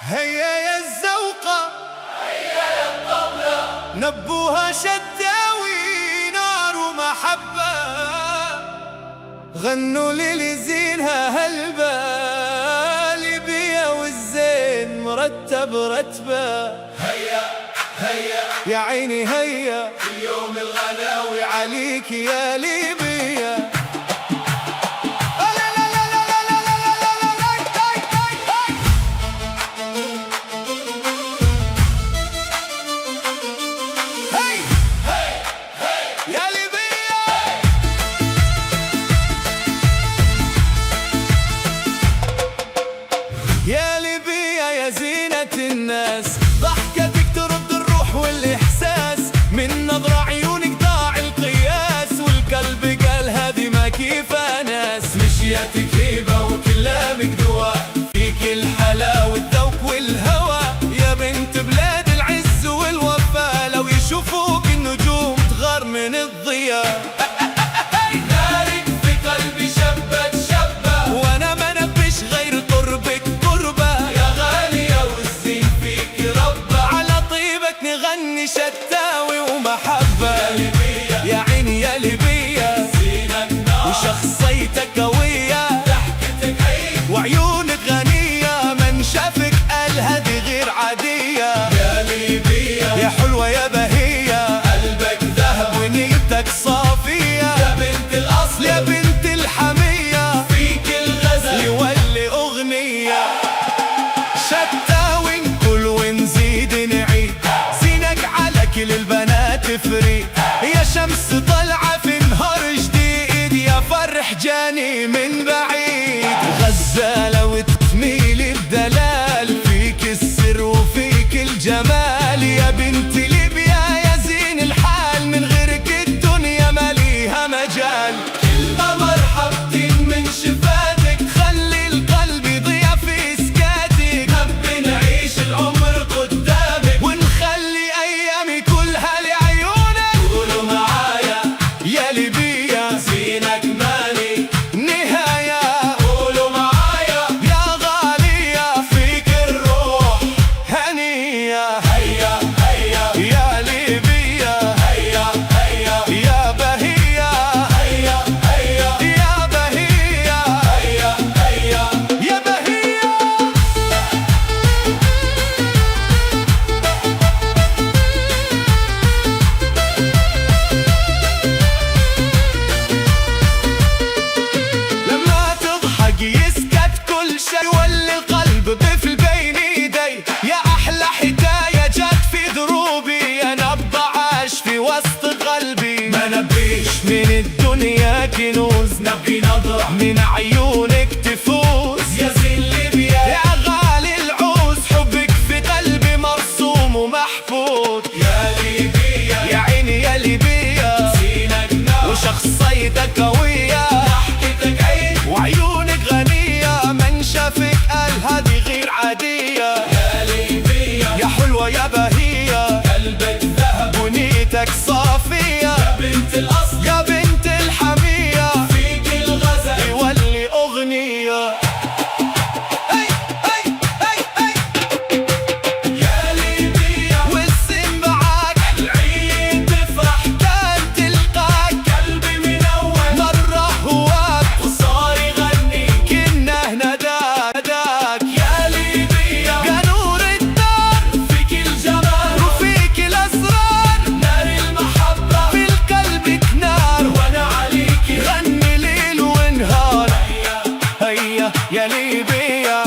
هيا يا الزوقة، هيا يا الطبلة، نبوها شداوي نار ومحبة، غنوا لي لزينها هالبالي بيا والزين مرتب رتبة. هيا هيا يا عيني هيا اليوم الغناوي عليك يا ليبيا. يا ليبيا يا زينة الناس، ضحكتك ترد الروح والإحساس، من نظرة عيونك ضاع القياس، والقلب قال هذه ما كيفها ناس. مشيتك هيبة وكلامك دواء، فيك الحلا والذوق والهوى، يا بنت بلاد العز والوفا، لو يشوفوك النجوم تغار من الضياء. نارك في قلبي شبت شبة، وانا ما نبش غير قربك قربة، يا غالية والزين فيك ربة، على طيبك نغني شتاوي ومحبة. يا ليبيا يا عيني يا ليبيا زينك نار، وشخصيتك قوية، ضحكتك عيد وعيونك غنية، من شافك قال هذه غير عادية. يا ليبيا يا حلوة يا بهية قلبك ذهب ونيتك صافية، يا بنت الأصل يا بنت الحمية، فيك الغزل يولي أغنية. شتاوي نقول ونزيد نعيد، زينك على كل البنات فريد، يا شمس طلعة في نهار جديد، يا فرح جاني من بعيد. غزالة وتميلي بدلال، فيك السر وفيك الجمال، يا بنت ليبيا يا زين الحال، من غيرك الدنيا ما ليها مجال. كلنا مرحبتين من شفاتك، خلي القلب يضيع في سكاتك، نبي نعيش العمر قدامك، ونخلي أيامي كلها لعيونك. قولوا معايا يا ليبيا زينك ماني، نهاية، قولوا معايا يا غالية فيك الروح، هنية. هيا هيا يا ليبيا هيا هيا يا بهية، هيا هيا يا بهية هيا هيا يا بهية. لما تضحك يسكت كل شي، واللي القلب طفل بين ايدي، يا احلى حكاية جات في دروبي، يا نبض عاش في وسط قلبي. ما نبيش من الدنيا كنوز، نبي نظرة من عيونك تفوز، يا زين ليبيا يا غالي العوز، حبك في قلبي مرسوم ومحفوظ. يا ليبيا يا عيني يا ليبيا زينك نار، وشخصيتك قوية، ضحكتك عيد وعيونك غنية، من شافك قال هذه غير عادية. يا ليبيا يا حلوة يا بهية قلبك ذهب ونيتك صافية، يا بنت الأصل يا بنت الحمية، فيك الغزل يولي أغنية. يا ليبيا والسم معاك العيد تفرح، كان تلقاك قلبي من أول مرة هواك، وصار يغني، كنا نداك يا ليبيا قانور الدار، فيك الجمال وفيك الأسرار، نار المحبة في القلب نار، وأنا عليكي غني ليل ونهار. هيا هيا يا ليبيا